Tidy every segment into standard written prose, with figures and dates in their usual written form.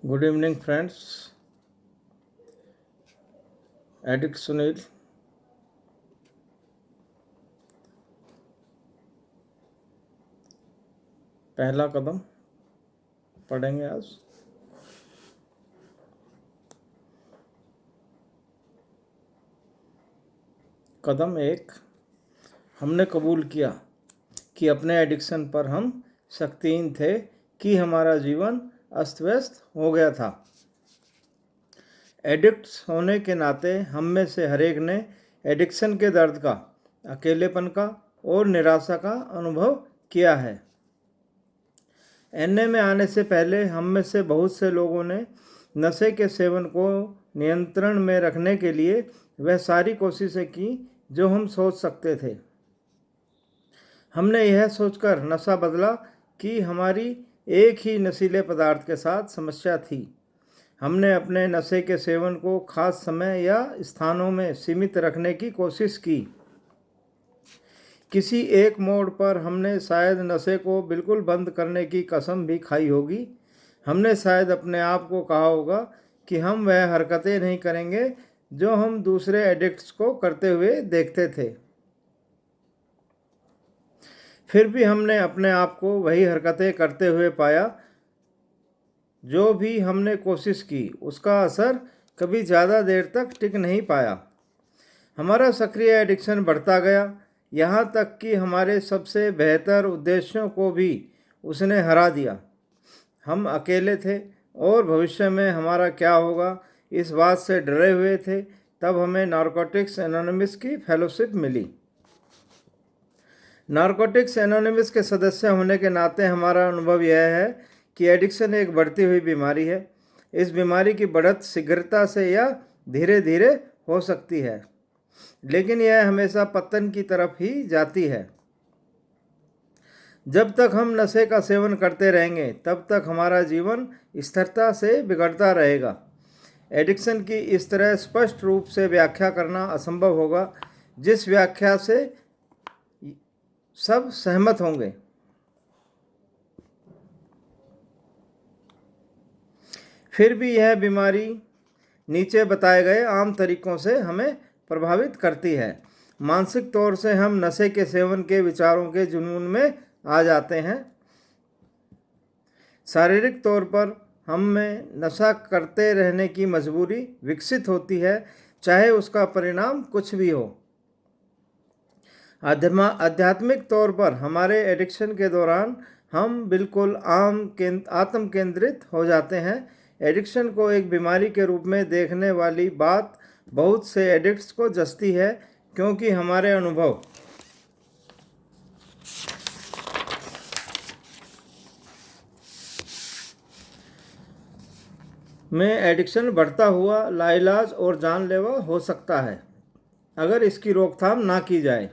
Good evening friends. Addict Sunil. पहला कदम पढ़ेंगे आज। कदम 1, हमने कबूल किया कि अपने एडिक्शन पर हम शक्तिहीन थे, कि हमारा जीवन अस्त व्यस्त हो गया था। एडिक्ट्स होने के नाते हम में से हर एक ने एडिक्शन के दर्द का, अकेलेपन का और निराशा का अनुभव किया है। एनए में आने से पहले हम में से बहुत से लोगों ने नशे के सेवन को नियंत्रण में रखने के लिए वह सारी कोशिशें की जो हम सोच सकते थे। हमने यह सोचकर नशा बदला कि हमारी एक ही नशीले पदार्थ के साथ समस्या थी। हमने अपने नशे के सेवन को खास समय या स्थानों में सीमित रखने की कोशिश की। किसी एक मोड़ पर हमने शायद नशे को बिल्कुल बंद करने की कसम भी खाई होगी। हमने शायद अपने आप को कहा होगा कि हम वह हरकतें नहीं करेंगे जो हम दूसरे एडिक्ट्स को करते हुए देखते थे। फिर भी हमने अपने आप को वही हरकतें करते हुए पाया। जो भी हमने कोशिश की उसका असर कभी ज़्यादा देर तक टिक नहीं पाया। हमारा सक्रिय एडिक्शन बढ़ता गया, यहाँ तक कि हमारे सबसे बेहतर उद्देश्यों को भी उसने हरा दिया। हम अकेले थे और भविष्य में हमारा क्या होगा इस बात से डरे हुए थे। तब हमें नारकोटिक्स एनोनिमस की फेलोशिप मिली। नारकोटिक्स एनोनिमस के सदस्य होने के नाते हमारा अनुभव यह है कि एडिक्शन एक बढ़ती हुई बीमारी है। इस बीमारी की बढ़त शीघ्रता से या धीरे धीरे हो सकती है, लेकिन यह हमेशा पतन की तरफ ही जाती है। जब तक हम नशे का सेवन करते रहेंगे तब तक हमारा जीवन स्थिरता से बिगड़ता रहेगा। एडिक्शन की इस तरह स्पष्ट रूप से व्याख्या करना असंभव होगा, जिस व्याख्या से सब सहमत होंगे। फिर भी यह बीमारी नीचे बताए गए आम तरीकों से हमें प्रभावित करती है। मानसिक तौर से हम नशे के सेवन के विचारों के जुनून में आ जाते हैं। शारीरिक तौर पर हम में नशा करते रहने की मजबूरी विकसित होती है, चाहे उसका परिणाम कुछ भी हो। आध्यात्मिक तौर पर हमारे एडिक्शन के दौरान हम बिल्कुल आत्म केंद्रित हो जाते हैं। एडिक्शन को एक बीमारी के रूप में देखने वाली बात बहुत से एडिक्ट्स को जचती है, क्योंकि हमारे अनुभव में एडिक्शन बढ़ता हुआ लाइलाज और जानलेवा हो सकता है अगर इसकी रोकथाम ना की जाए।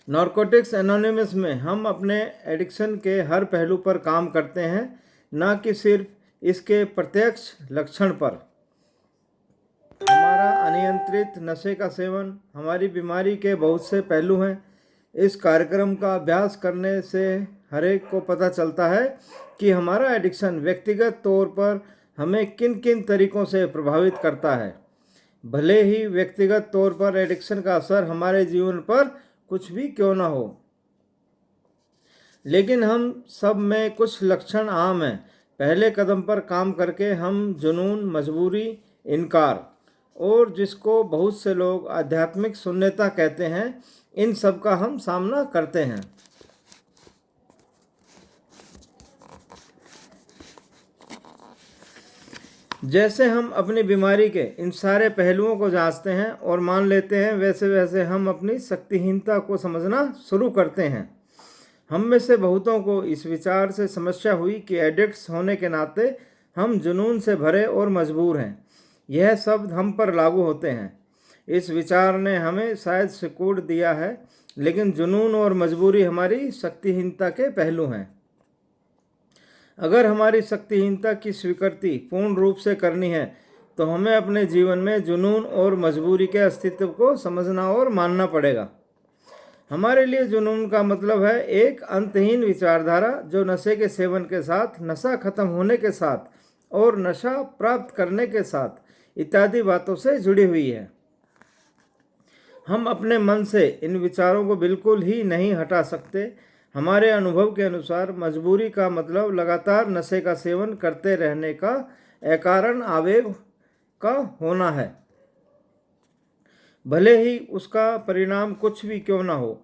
नारकोटिक्स एनोनिमस में हम अपने एडिक्शन के हर पहलू पर काम करते हैं, न कि सिर्फ इसके प्रत्यक्ष लक्षण पर। हमारा अनियंत्रित नशे का सेवन हमारी बीमारी के बहुत से पहलू हैं। इस कार्यक्रम का अभ्यास करने से हर एक को पता चलता है कि हमारा एडिक्शन व्यक्तिगत तौर पर हमें किन किन तरीकों से प्रभावित करता है। भले ही व्यक्तिगत तौर पर एडिक्शन का असर हमारे जीवन पर कुछ भी क्यों ना हो, लेकिन हम सब में कुछ लक्षण आम हैं। पहले कदम पर काम करके हम जुनून, मजबूरी, इनकार और जिसको बहुत से लोग आध्यात्मिक शून्यता कहते हैं, इन सब का हम सामना करते हैं। जैसे हम अपनी बीमारी के इन सारे पहलुओं को जांचते हैं और मान लेते हैं, वैसे वैसे हम अपनी शक्तिहीनता को समझना शुरू करते हैं। हम में से बहुतों को इस विचार से समस्या हुई कि एडिक्ट्स होने के नाते हम जुनून से भरे और मजबूर हैं। यह शब्द हम पर लागू होते हैं। इस विचार ने हमें शायद सिकुड़ दिया है, लेकिन जुनून और मजबूरी हमारी शक्तिहीनता के पहलू हैं। अगर हमारी शक्तिहीनता की स्वीकृति पूर्ण रूप से करनी है तो हमें अपने जीवन में जुनून और मजबूरी के अस्तित्व को समझना और मानना पड़ेगा। हमारे लिए जुनून का मतलब है एक अंतहीन विचारधारा जो नशे के सेवन के साथ, नशा खत्म होने के साथ और नशा प्राप्त करने के साथ इत्यादि बातों से जुड़ी हुई है। हम अपने मन से इन विचारों को बिल्कुल ही नहीं हटा सकते। हमारे अनुभव के अनुसार मजबूरी का मतलब लगातार नशे का सेवन करते रहने का अकारण आवेग का होना है, भले ही उसका परिणाम कुछ भी क्यों ना हो।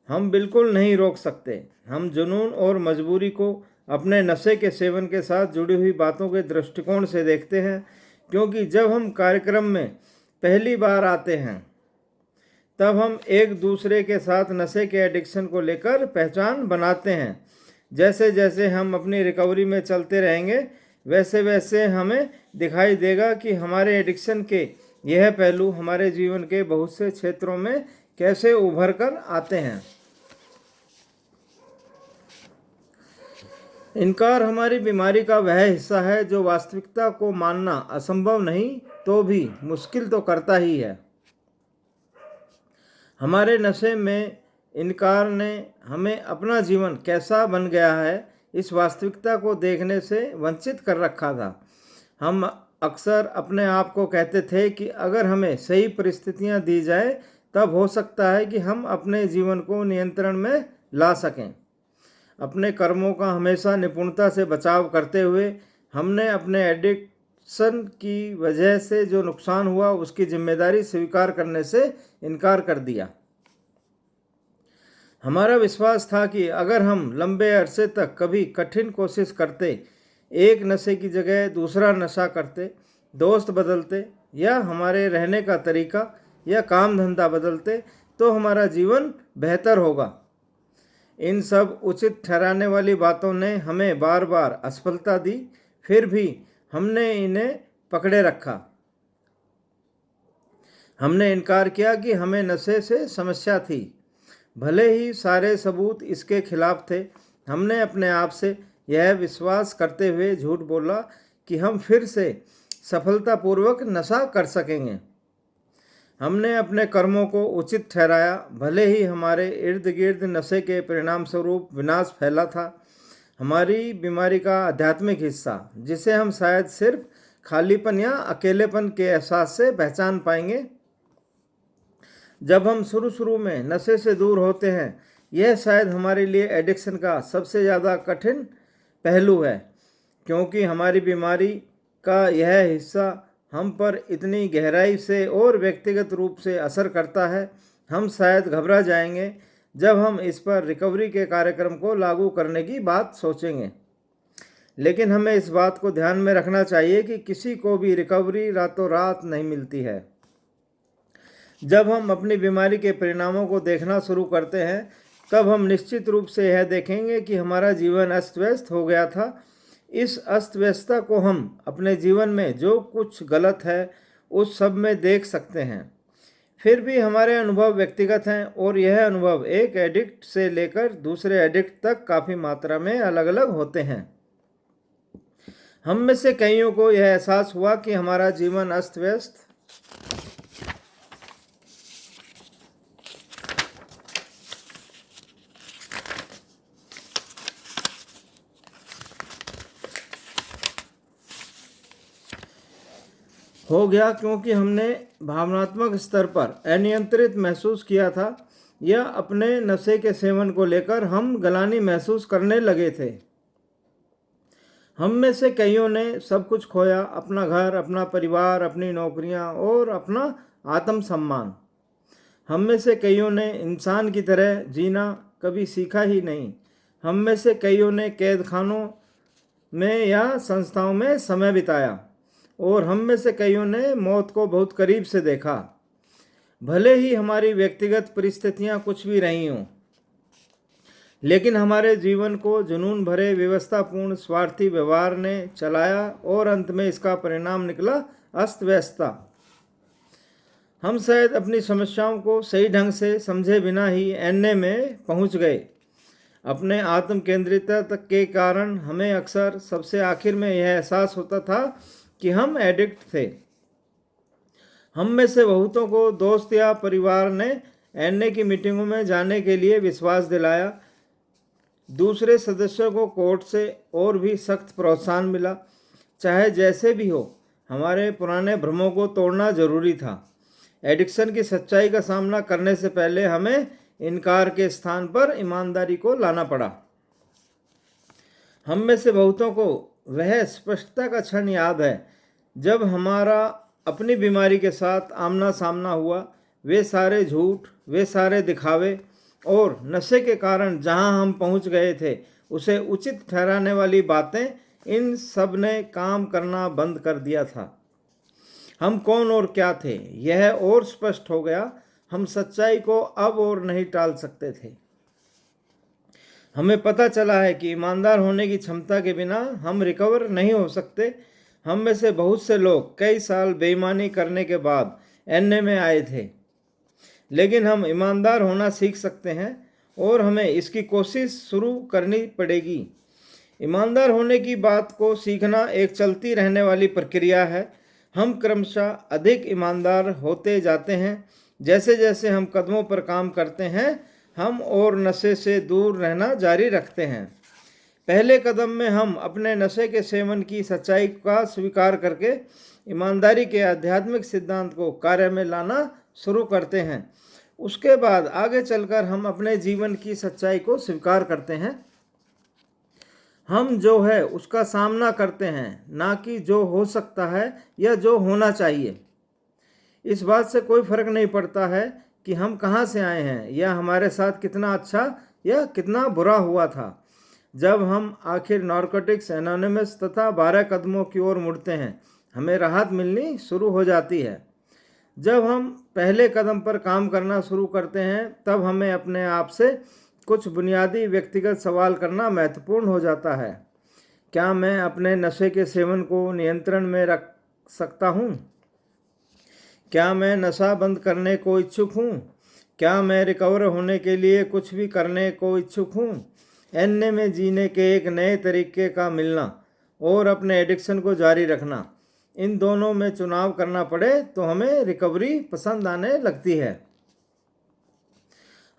हम बिल्कुल नहीं रोक सकते। हम जुनून और मजबूरी को अपने नशे के सेवन के साथ जुड़ी हुई बातों के दृष्टिकोण से देखते हैं, क्योंकि जब हम कार्यक्रम में पहली बार आते हैं तब हम एक दूसरे के साथ नशे के एडिक्शन को लेकर पहचान बनाते हैं। जैसे जैसे हम अपनी रिकवरी में चलते रहेंगे वैसे वैसे हमें दिखाई देगा कि हमारे एडिक्शन के यह पहलू हमारे जीवन के बहुत से क्षेत्रों में कैसे उभर कर आते हैं। इनकार हमारी बीमारी का वह हिस्सा है जो वास्तविकता को मानना असंभव नहीं तो भी मुश्किल तो करता ही है। हमारे नशे में इनकार ने हमें अपना जीवन कैसा बन गया है इस वास्तविकता को देखने से वंचित कर रखा था। हम अक्सर अपने आप को कहते थे कि अगर हमें सही परिस्थितियां दी जाए तब हो सकता है कि हम अपने जीवन को नियंत्रण में ला सकें। अपने कर्मों का हमेशा निपुणता से बचाव करते हुए हमने अपने एडिक्शन की वजह से जो नुकसान हुआ उसकी जिम्मेदारी स्वीकार करने से इनकार कर दिया। हमारा विश्वास था कि अगर हम लंबे अरसे तक कभी कठिन कोशिश करते, एक नशे की जगह दूसरा नशा करते, दोस्त बदलते या हमारे रहने का तरीका या काम धंधा बदलते तो हमारा जीवन बेहतर होगा। इन सब उचित ठहराने वाली बातों ने हमें बार बार असफलता दी, फिर भी हमने इन्हें पकड़े रखा। हमने इनकार किया कि हमें नशे से समस्या थी, भले ही सारे सबूत इसके खिलाफ थे। हमने अपने आप से यह विश्वास करते हुए झूठ बोला कि हम फिर से सफलतापूर्वक नशा कर सकेंगे। हमने अपने कर्मों को उचित ठहराया, भले ही हमारे इर्द गिर्द नशे के परिणाम स्वरूप विनाश फैला था। हमारी बीमारी का आध्यात्मिक हिस्सा, जिसे हम शायद सिर्फ खालीपन या अकेलेपन के एहसास से पहचान पाएंगे। जब हम शुरू में नशे से दूर होते हैं, यह शायद हमारे लिए एडिक्शन का सबसे ज़्यादा कठिन पहलू है, क्योंकि हमारी बीमारी का यह हिस्सा हम पर इतनी गहराई से और व्यक्तिगत रूप से असर करता है। हम शायद घबरा जाएंगे जब हम इस पर रिकवरी के कार्यक्रम को लागू करने की बात सोचेंगे। लेकिन हमें इस बात को ध्यान में रखना चाहिए कि किसी को भी रिकवरी रातों रात नहीं मिलती है। जब हम अपनी बीमारी के परिणामों को देखना शुरू करते हैं तब हम निश्चित रूप से यह देखेंगे कि हमारा जीवन अस्त व्यस्त हो गया था। इस अस्त व्यस्तता को हम अपने जीवन में जो कुछ गलत है उस सब में देख सकते हैं। फिर भी हमारे अनुभव व्यक्तिगत हैं और यह अनुभव एक एडिक्ट से लेकर दूसरे एडिक्ट तक काफ़ी मात्रा में अलग अलग होते हैं। हम में से कईयों को यह एहसास हुआ कि हमारा जीवन अस्त व्यस्त हो गया क्योंकि हमने भावनात्मक स्तर पर अनियंत्रित महसूस किया था या अपने नशे के सेवन को लेकर हम गलानी महसूस करने लगे थे। हम में से कईयों ने सब कुछ खोया, अपना घर, अपना परिवार, अपनी नौकरियां और अपना आत्मसम्मान। हम में से कईयों ने इंसान की तरह जीना कभी सीखा ही नहीं। हम में से कईयों ने कैद खानों में या संस्थाओं में समय बिताया और हम में से कईयों ने मौत को बहुत करीब से देखा। भले ही हमारी व्यक्तिगत परिस्थितियां कुछ भी रही हों, लेकिन हमारे जीवन को जुनून भरे व्यवस्थापूर्ण स्वार्थी व्यवहार ने चलाया और अंत में इसका परिणाम निकला अस्त व्यस्तता। हम शायद अपनी समस्याओं को सही ढंग से समझे बिना ही एनए में पहुंच गए। अपने आत्म केंद्रितता के कारण हमें अक्सर सबसे आखिर में यह एहसास होता था कि हम एडिक्ट थे। हम में से बहुतों को दोस्त या परिवार ने एनए की मीटिंगों में जाने के लिए विश्वास दिलाया। दूसरे सदस्यों को कोर्ट से और भी सख्त प्रोत्साहन मिला। चाहे जैसे भी हो, हमारे पुराने भ्रमों को तोड़ना जरूरी था। एडिक्शन की सच्चाई का सामना करने से पहले हमें इनकार के स्थान पर ईमानदारी को लाना पड़ा। हम में से बहुतों को वह स्पष्टता का क्षण याद है जब हमारा अपनी बीमारी के साथ आमना सामना हुआ। वे सारे झूठ, वे सारे दिखावे और नशे के कारण जहां हम पहुंच गए थे उसे उचित ठहराने वाली बातें, इन सब ने काम करना बंद कर दिया था। हम कौन और क्या थे यह और स्पष्ट हो गया। हम सच्चाई को अब और नहीं टाल सकते थे। हमें पता चला है कि ईमानदार होने की क्षमता के बिना हम रिकवर नहीं हो सकते। हम में से बहुत से लोग कई साल बेईमानी करने के बाद एनए में आए थे, लेकिन हम ईमानदार होना सीख सकते हैं और हमें इसकी कोशिश शुरू करनी पड़ेगी। ईमानदार होने की बात को सीखना एक चलती रहने वाली प्रक्रिया है। हम क्रमशः अधिक ईमानदार होते जाते हैं। जैसे जैसे हम कदमों पर काम करते हैं, हम और नशे से दूर रहना जारी रखते हैं। पहले कदम में हम अपने नशे के सेवन की सच्चाई का स्वीकार करके ईमानदारी के आध्यात्मिक सिद्धांत को कार्य में लाना शुरू करते हैं। उसके बाद आगे चलकर हम अपने जीवन की सच्चाई को स्वीकार करते हैं। हम जो है उसका सामना करते हैं, ना कि जो हो सकता है या जो होना चाहिए। इस बात से कोई फर्क नहीं पड़ता है कि हम कहाँ से आए हैं या हमारे साथ कितना अच्छा या कितना बुरा हुआ था। जब हम आखिर नारकोटिक्स एनोनिमस तथा 12 कदमों की ओर मुड़ते हैं, हमें राहत मिलनी शुरू हो जाती है। जब हम पहले कदम पर काम करना शुरू करते हैं, तब हमें अपने आप से कुछ बुनियादी व्यक्तिगत सवाल करना महत्वपूर्ण हो जाता है। क्या मैं अपने नशे के सेवन को नियंत्रण में रख सकता हूँ? क्या मैं नशा बंद करने को इच्छुक हूँ? क्या मैं रिकवर होने के लिए कुछ भी करने को इच्छुक हूँ? एनए में जीने के एक नए तरीके का मिलना और अपने एडिक्शन को जारी रखना, इन दोनों में चुनाव करना पड़े तो हमें रिकवरी पसंद आने लगती है।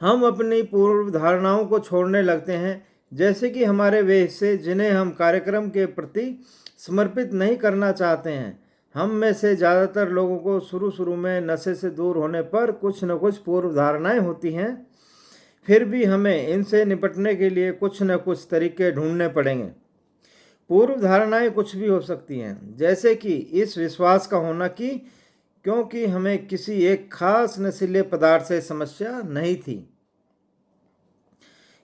हम अपनी पूर्व धारणाओं को छोड़ने लगते हैं, जैसे कि हमारे वे हिस्से जिन्हें हम कार्यक्रम के प्रति समर्पित नहीं करना चाहते हैं। हम में से ज़्यादातर लोगों को शुरू में नशे से दूर होने पर कुछ न कुछ पूर्व धारणाएं होती हैं। फिर भी हमें इनसे निपटने के लिए कुछ न कुछ तरीके ढूंढने पड़ेंगे। पूर्व धारणाएं कुछ भी हो सकती हैं, जैसे कि इस विश्वास का होना कि क्योंकि हमें किसी एक खास नशीले पदार्थ से समस्या नहीं थी,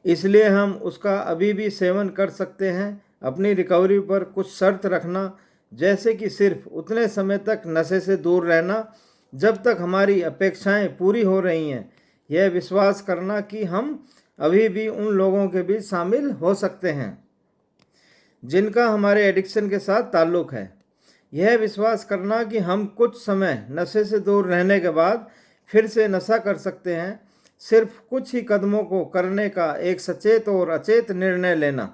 इसलिए हम उसका अभी भी सेवन कर सकते हैं। अपनी रिकवरी पर कुछ शर्त रखना, जैसे कि सिर्फ उतने समय तक नशे से दूर रहना जब तक हमारी अपेक्षाएं पूरी हो रही हैं। यह विश्वास करना कि हम अभी भी उन लोगों के बीच शामिल हो सकते हैं जिनका हमारे एडिक्शन के साथ ताल्लुक़ है। यह विश्वास करना कि हम कुछ समय नशे से दूर रहने के बाद फिर से नशा कर सकते हैं। सिर्फ कुछ ही कदमों को करने का एक सचेत और अचेत निर्णय लेना।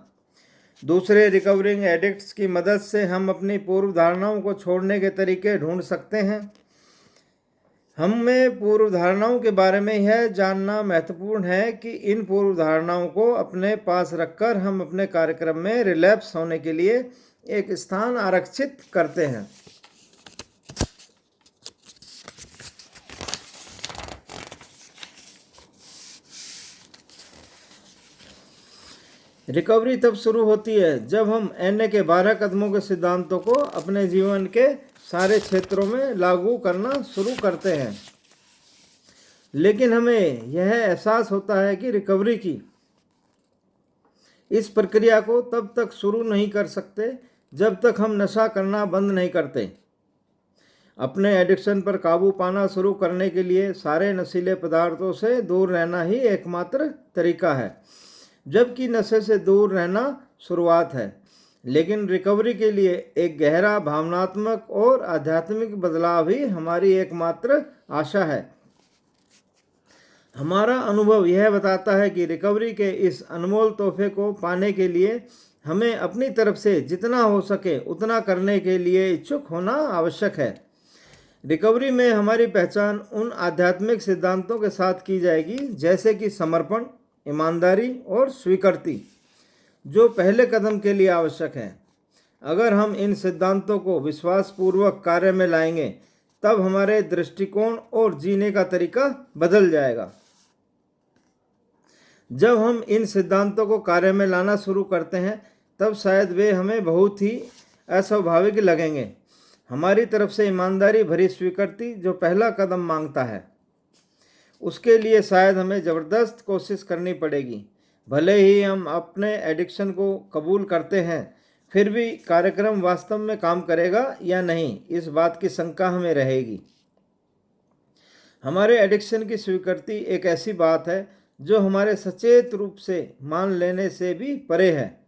दूसरे रिकवरिंग एडिक्ट्स की मदद से हम अपनी पूर्व धारणाओं को छोड़ने के तरीके ढूंढ सकते हैं। हमें पूर्व धारणाओं के बारे में यह जानना महत्वपूर्ण है कि इन पूर्व धारणाओं को अपने पास रखकर हम अपने कार्यक्रम में रिलैप्स होने के लिए एक स्थान आरक्षित करते हैं। रिकवरी तब शुरू होती है जब हम एनए के 12 कदमों के सिद्धांतों को अपने जीवन के सारे क्षेत्रों में लागू करना शुरू करते हैं। लेकिन हमें यह एहसास होता है कि रिकवरी की इस प्रक्रिया को तब तक शुरू नहीं कर सकते जब तक हम नशा करना बंद नहीं करते। अपने एडिक्शन पर काबू पाना शुरू करने के लिए सारे नशीले पदार्थों से दूर रहना ही एकमात्र तरीका है, जबकि नशे से दूर रहना शुरुआत है। लेकिन रिकवरी के लिए एक गहरा भावनात्मक और आध्यात्मिक बदलाव ही हमारी एकमात्र आशा है। हमारा अनुभव यह बताता है कि रिकवरी के इस अनमोल तोहफे को पाने के लिए हमें अपनी तरफ से जितना हो सके उतना करने के लिए इच्छुक होना आवश्यक है। रिकवरी में हमारी पहचान उन आध्यात्मिक सिद्धांतों के साथ की जाएगी जैसे कि समर्पण, ईमानदारी और स्वीकृति, जो पहले कदम के लिए आवश्यक है। अगर हम इन सिद्धांतों को विश्वासपूर्वक कार्य में लाएंगे तब हमारे दृष्टिकोण और जीने का तरीका बदल जाएगा। जब हम इन सिद्धांतों को कार्य में लाना शुरू करते हैं तब शायद वे हमें बहुत ही अस्वाभाविक लगेंगे। हमारी तरफ से ईमानदारी भरी स्वीकृति जो पहला कदम मांगता है, उसके लिए शायद हमें ज़बरदस्त कोशिश करनी पड़ेगी। भले ही हम अपने एडिक्शन को कबूल करते हैं, फिर भी कार्यक्रम वास्तव में काम करेगा या नहीं, इस बात की शंका हमें रहेगी। हमारे एडिक्शन की स्वीकृति एक ऐसी बात है जो हमारे सचेत रूप से मान लेने से भी परे है।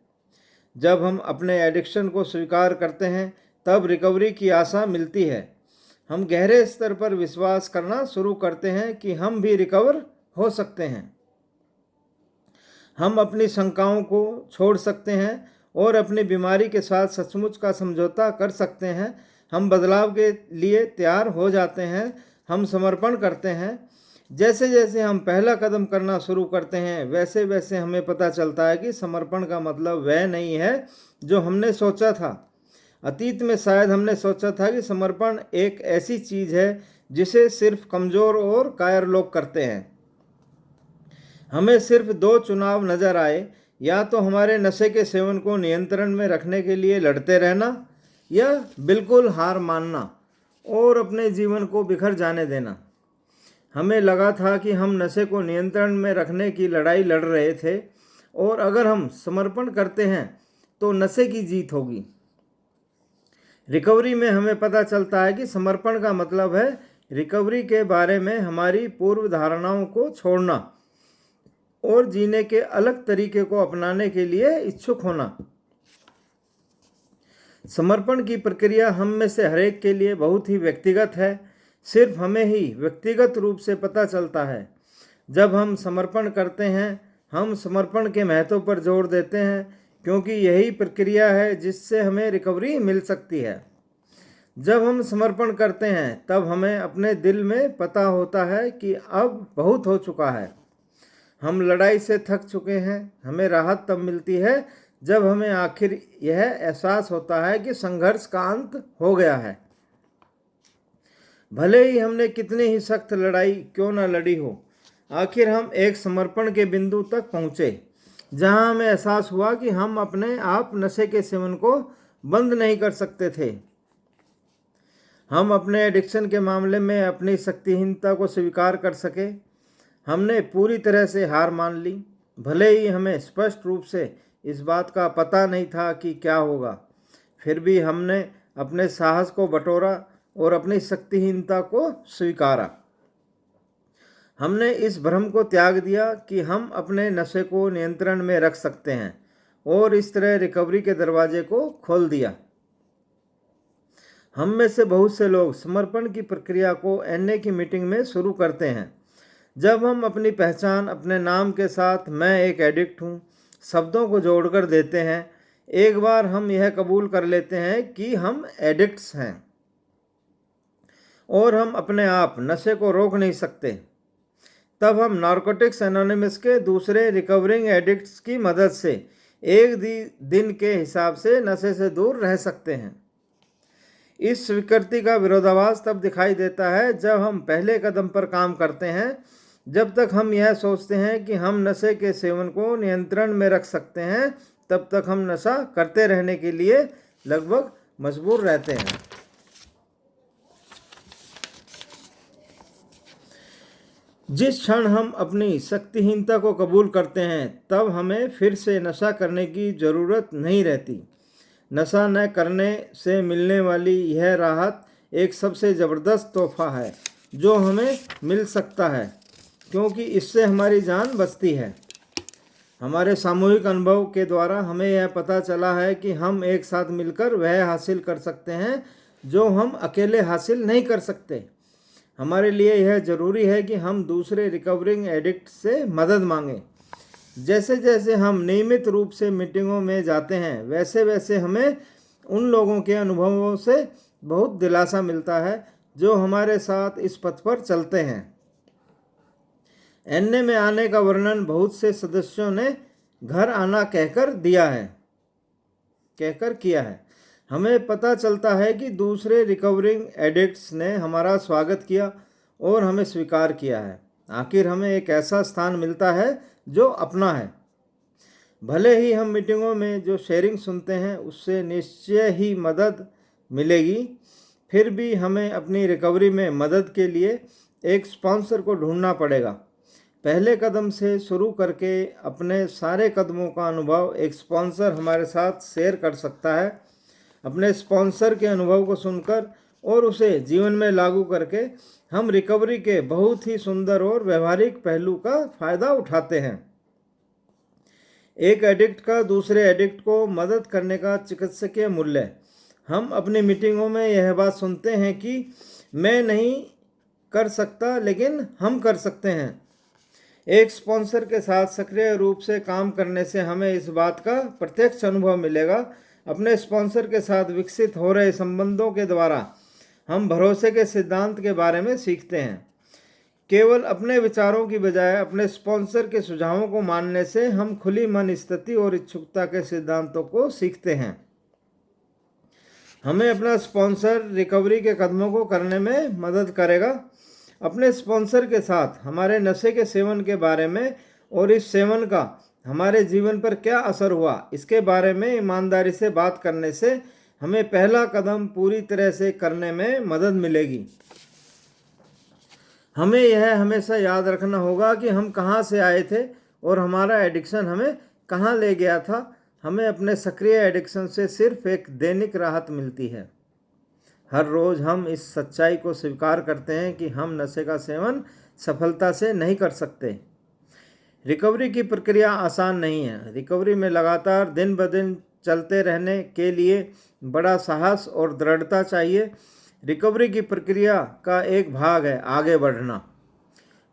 जब हम अपने एडिक्शन को स्वीकार करते हैं तब रिकवरी की आशा मिलती है। हम गहरे स्तर पर विश्वास करना शुरू करते हैं कि हम भी रिकवर हो सकते हैं। हम अपनी शंकाओं को छोड़ सकते हैं और अपनी बीमारी के साथ सचमुच का समझौता कर सकते हैं। हम बदलाव के लिए तैयार हो जाते हैं। हम समर्पण करते हैं। जैसे जैसे हम पहला कदम करना शुरू करते हैं वैसे वैसे हमें पता चलता है कि समर्पण का मतलब वह नहीं है जो हमने सोचा था। अतीत में शायद हमने सोचा था कि समर्पण एक ऐसी चीज़ है जिसे सिर्फ कमज़ोर और कायर लोग करते हैं। हमें सिर्फ दो चुनाव नज़र आए, या तो हमारे नशे के सेवन को नियंत्रण में रखने के लिए लड़ते रहना या बिल्कुल हार मानना और अपने जीवन को बिखर जाने देना। हमें लगा था कि हम नशे को नियंत्रण में रखने की लड़ाई लड़ रहे थे और अगर हम समर्पण करते हैं तो नशे की जीत होगी। रिकवरी में हमें पता चलता है कि समर्पण का मतलब है रिकवरी के बारे में हमारी पूर्व धारणाओं को छोड़ना और जीने के अलग तरीके को अपनाने के लिए इच्छुक होना। समर्पण की प्रक्रिया हम में से हरेक के लिए बहुत ही व्यक्तिगत है। सिर्फ हमें ही व्यक्तिगत रूप से पता चलता है। जब हम समर्पण करते हैं हम समर्पण के महत्व पर जोर देते हैं, क्योंकि यही प्रक्रिया है जिससे हमें रिकवरी मिल सकती है। जब हम समर्पण करते हैं तब हमें अपने दिल में पता होता है कि अब बहुत हो चुका है। हम लड़ाई से थक चुके हैं। हमें राहत तब मिलती है जब हमें आखिर यह एहसास होता है कि संघर्ष का अंत हो गया है। भले ही हमने कितनी ही सख्त लड़ाई क्यों न लड़ी हो, आखिर हम एक समर्पण के बिंदु तक पहुँचे जहां हमें एहसास हुआ कि हम अपने आप नशे के सेवन को बंद नहीं कर सकते थे। हम अपने एडिक्शन के मामले में अपनी शक्तिहीनता को स्वीकार कर सके। हमने पूरी तरह से हार मान ली। भले ही हमें स्पष्ट रूप से इस बात का पता नहीं था कि क्या होगा, फिर भी हमने अपने साहस को बटोरा और अपनी शक्तिहीनता को स्वीकारा। हमने इस भ्रम को त्याग दिया कि हम अपने नशे को नियंत्रण में रख सकते हैं और इस तरह रिकवरी के दरवाजे को खोल दिया। हम में से बहुत से लोग समर्पण की प्रक्रिया को एनए की मीटिंग में शुरू करते हैं। जब हम अपनी पहचान अपने नाम के साथ मैं एक एडिक्ट हूँ शब्दों को जोड़कर देते हैं, एक बार हम यह कबूल कर लेते हैं कि हम एडिक्ट्स हैं और हम अपने आप नशे को रोक नहीं सकते, तब हम नारकोटिक्स एनोनिमस के दूसरे रिकवरिंग एडिक्ट्स की मदद से एक दिन के हिसाब से नशे से दूर रह सकते हैं। इस स्वीकृति का विरोधाभास तब दिखाई देता है जब हम पहले कदम पर काम करते हैं। जब तक हम यह सोचते हैं कि हम नशे के सेवन को नियंत्रण में रख सकते हैं, तब तक हम नशा करते रहने के लिए लगभग मजबूर रहते हैं। जिस क्षण हम अपनी शक्तिहीनता को कबूल करते हैं तब हमें फिर से नशा करने की ज़रूरत नहीं रहती। नशा न करने से मिलने वाली यह राहत एक सबसे ज़बरदस्त तोहफा है जो हमें मिल सकता है, क्योंकि इससे हमारी जान बचती है। हमारे सामूहिक अनुभव के द्वारा हमें यह पता चला है कि हम एक साथ मिलकर वह हासिल कर सकते हैं जो हम अकेले हासिल नहीं कर सकते। हमारे लिए यह ज़रूरी है कि हम दूसरे रिकवरिंग एडिक्ट से मदद मांगें। जैसे जैसे हम नियमित रूप से मीटिंगों में जाते हैं वैसे वैसे हमें उन लोगों के अनुभवों से बहुत दिलासा मिलता है जो हमारे साथ इस पथ पर चलते हैं। एनए में आने का वर्णन बहुत से सदस्यों ने घर आना कहकर किया है। हमें पता चलता है कि दूसरे रिकवरिंग एडिक्ट्स ने हमारा स्वागत किया और हमें स्वीकार किया है। आखिर हमें एक ऐसा स्थान मिलता है जो अपना है। भले ही हम मीटिंगों में जो शेयरिंग सुनते हैं उससे निश्चय ही मदद मिलेगी, फिर भी हमें अपनी रिकवरी में मदद के लिए एक स्पॉन्सर को ढूंढना पड़ेगा। पहले कदम से शुरू करके अपने सारे कदमों का अनुभव एक स्पॉन्सर हमारे साथ शेयर कर सकता है। अपने स्पॉन्सर के अनुभव को सुनकर और उसे जीवन में लागू करके हम रिकवरी के बहुत ही सुंदर और व्यवहारिक पहलू का फायदा उठाते हैं। एक एडिक्ट का दूसरे एडिक्ट को मदद करने का चिकित्सकीय मूल्य। हम अपनी मीटिंगों में यह बात सुनते हैं कि मैं नहीं कर सकता लेकिन हम कर सकते हैं। एक स्पॉन्सर के साथ सक्रिय रूप से काम करने से हमें इस बात का प्रत्यक्ष अनुभव मिलेगा। अपने स्पॉन्सर के साथ विकसित हो रहे संबंधों के द्वारा हम भरोसे के सिद्धांत के बारे में सीखते हैं। केवल अपने विचारों की बजाय अपने स्पॉन्सर के सुझावों को मानने से हम खुली मन स्थिति और इच्छुकता के सिद्धांतों को सीखते हैं। हमें अपना स्पॉन्सर रिकवरी के कदमों को करने में मदद करेगा। अपने स्पॉन्सर के साथ हमारे नशे के सेवन के बारे में और इस सेवन का हमारे जीवन पर क्या असर हुआ इसके बारे में ईमानदारी से बात करने से हमें पहला कदम पूरी तरह से करने में मदद मिलेगी। हमें यह हमेशा याद रखना होगा कि हम कहाँ से आए थे और हमारा एडिक्शन हमें कहाँ ले गया था। हमें अपने सक्रिय एडिक्शन से सिर्फ एक दैनिक राहत मिलती है। हर रोज़ हम इस सच्चाई को स्वीकार करते हैं कि हम नशे का सेवन सफलता से नहीं कर सकते। रिकवरी की प्रक्रिया आसान नहीं है। रिकवरी में लगातार दिन ब दिन चलते रहने के लिए बड़ा साहस और दृढ़ता चाहिए। रिकवरी की प्रक्रिया का एक भाग है आगे बढ़ना,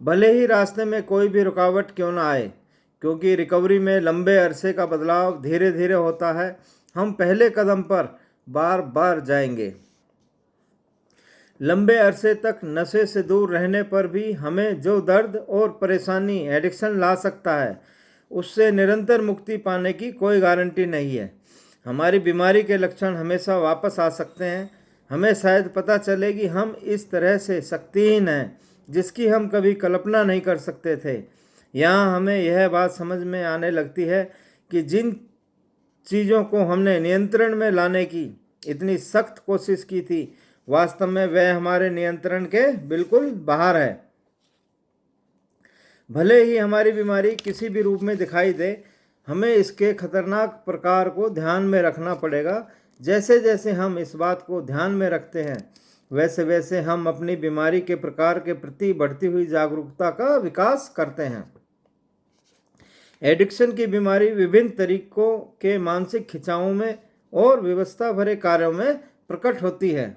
भले ही रास्ते में कोई भी रुकावट क्यों ना आए, क्योंकि रिकवरी में लंबे अरसे का बदलाव धीरे धीरे होता है। हम पहले कदम पर बार बार जाएंगे। लंबे अरसे तक नशे से दूर रहने पर भी हमें जो दर्द और परेशानी एडिक्शन ला सकता है, उससे निरंतर मुक्ति पाने की कोई गारंटी नहीं है। हमारी बीमारी के लक्षण हमेशा वापस आ सकते हैं। हमें शायद पता चले कि हम इस तरह से शक्तिहीन हैं जिसकी हम कभी कल्पना नहीं कर सकते थे। यहाँ हमें यह बात समझ में आने लगती है कि जिन चीज़ों को हमने नियंत्रण में लाने की इतनी सख्त कोशिश की थी, वास्तव में वह हमारे नियंत्रण के बिल्कुल बाहर है। भले ही हमारी बीमारी किसी भी रूप में दिखाई दे, हमें इसके खतरनाक प्रकार को ध्यान में रखना पड़ेगा। जैसे जैसे हम इस बात को ध्यान में रखते हैं, वैसे वैसे हम अपनी बीमारी के प्रकार के प्रति बढ़ती हुई जागरूकता का विकास करते हैं। एडिक्शन की बीमारी विभिन्न तरीकों के मानसिक खिंचावों में और व्यवस्था भरे कार्यों में प्रकट होती है,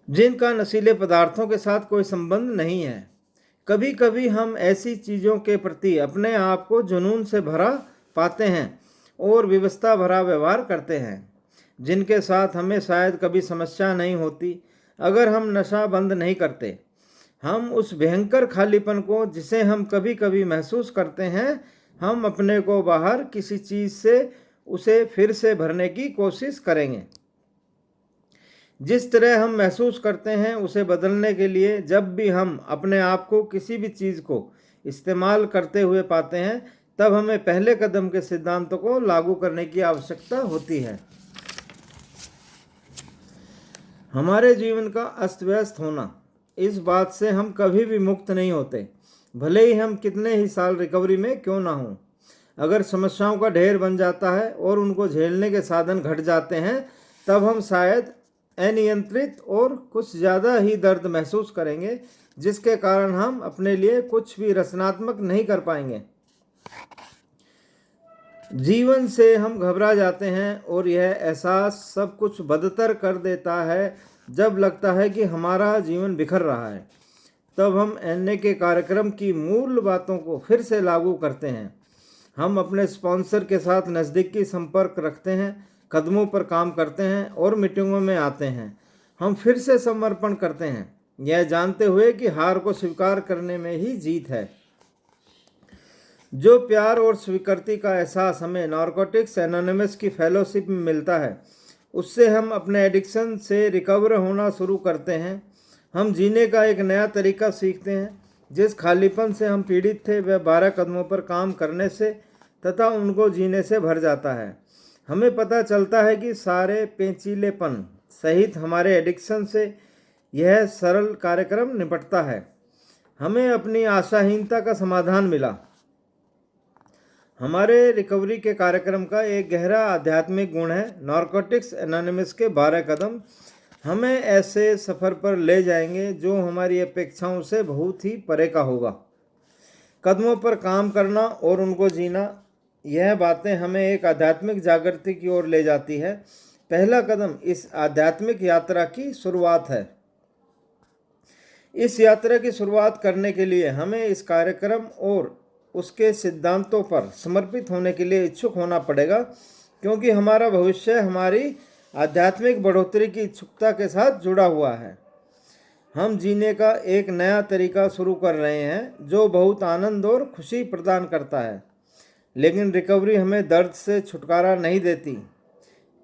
जिनका नशीले पदार्थों के साथ कोई संबंध नहीं है। कभी कभी हम ऐसी चीज़ों के प्रति अपने आप को जुनून से भरा पाते हैं और व्यवस्था भरा व्यवहार करते हैं, जिनके साथ हमें शायद कभी समस्या नहीं होती अगर हम नशा बंद नहीं करते। हम उस भयंकर खालीपन को जिसे हम कभी कभी महसूस करते हैं, हम अपने को बाहर किसी चीज़ से उसे फिर से भरने की कोशिश करेंगे। जिस तरह हम महसूस करते हैं उसे बदलने के लिए जब भी हम अपने आप को किसी भी चीज़ को इस्तेमाल करते हुए पाते हैं, तब हमें पहले कदम के सिद्धांतों को लागू करने की आवश्यकता होती है। हमारे जीवन का अस्त व्यस्त होना, इस बात से हम कभी भी मुक्त नहीं होते, भले ही हम कितने ही साल रिकवरी में क्यों ना हों। अगर समस्याओं का ढेर बन जाता है और उनको झेलने के साधन घट जाते हैं, तब हम शायद अनियंत्रित और कुछ ज़्यादा ही दर्द महसूस करेंगे, जिसके कारण हम अपने लिए कुछ भी रचनात्मक नहीं कर पाएंगे। जीवन से हम घबरा जाते हैं और यह एहसास सब कुछ बदतर कर देता है। जब लगता है कि हमारा जीवन बिखर रहा है, तब हम एनए के कार्यक्रम की मूल बातों को फिर से लागू करते हैं। हम अपने स्पॉन्सर के साथ नज़दीकी संपर्क रखते हैं, कदमों पर काम करते हैं और मीटिंगों में आते हैं। हम फिर से समर्पण करते हैं, यह जानते हुए कि हार को स्वीकार करने में ही जीत है। जो प्यार और स्वीकृति का एहसास हमें नारकोटिक्स एनोनिमस की फेलोशिप में मिलता है, उससे हम अपने एडिक्शन से रिकवर होना शुरू करते हैं। हम जीने का एक नया तरीका सीखते हैं। जिस खालीपन से हम पीड़ित थे वह 12 कदमों पर काम करने से तथा उनको जीने से भर जाता है। हमें पता चलता है कि सारे पेचीलेपन सहित हमारे एडिक्शन से यह सरल कार्यक्रम निपटता है। हमें अपनी आशाहीनता का समाधान मिला। हमारे रिकवरी के कार्यक्रम का एक गहरा आध्यात्मिक गुण है। नारकोटिक्स एनोनिमस के 12 कदम हमें ऐसे सफ़र पर ले जाएंगे जो हमारी अपेक्षाओं से बहुत ही परे का होगा। कदमों पर काम करना और उनको जीना, यह बातें हमें एक आध्यात्मिक जागृति की ओर ले जाती है। पहला कदम इस आध्यात्मिक यात्रा की शुरुआत है। इस यात्रा की शुरुआत करने के लिए हमें इस कार्यक्रम और उसके सिद्धांतों पर समर्पित होने के लिए इच्छुक होना पड़ेगा, क्योंकि हमारा भविष्य हमारी आध्यात्मिक बढ़ोतरी की इच्छुकता के साथ जुड़ा हुआ है। हम जीने का एक नया तरीका शुरू कर रहे हैं जो बहुत आनंद और खुशी प्रदान करता है। लेकिन रिकवरी हमें दर्द से छुटकारा नहीं देती।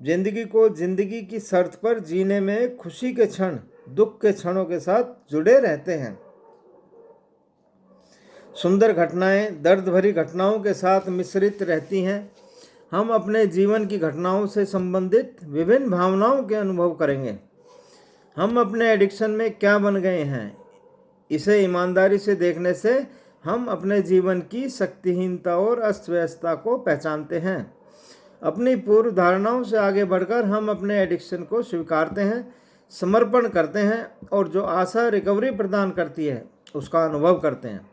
जिंदगी को जिंदगी की शर्त पर जीने में खुशी के क्षण दुख के क्षणों के साथ जुड़े रहते हैं। सुंदर घटनाएं दर्द भरी घटनाओं के साथ मिश्रित रहती हैं। हम अपने जीवन की घटनाओं से संबंधित विभिन्न भावनाओं के अनुभव करेंगे। हम अपने एडिक्शन में क्या बन गए हैं, इसे ईमानदारी से देखने से हम अपने जीवन की शक्तिहीनता और अस्त व्यस्तता को पहचानते हैं। अपनी पूर्व धारणाओं से आगे बढ़कर हम अपने एडिक्शन को स्वीकारते हैं, समर्पण करते हैं और जो आशा रिकवरी प्रदान करती है उसका अनुभव करते हैं।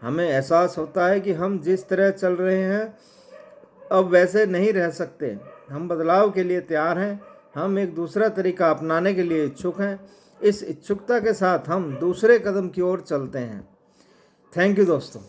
हमें एहसास होता है कि हम जिस तरह चल रहे हैं अब वैसे नहीं रह सकते। हम बदलाव के लिए तैयार हैं। हम एक दूसरा तरीका अपनाने के लिए इच्छुक हैं। इस इच्छुकता के साथ हम दूसरे कदम की ओर चलते हैं। थैंक यू दोस्तों।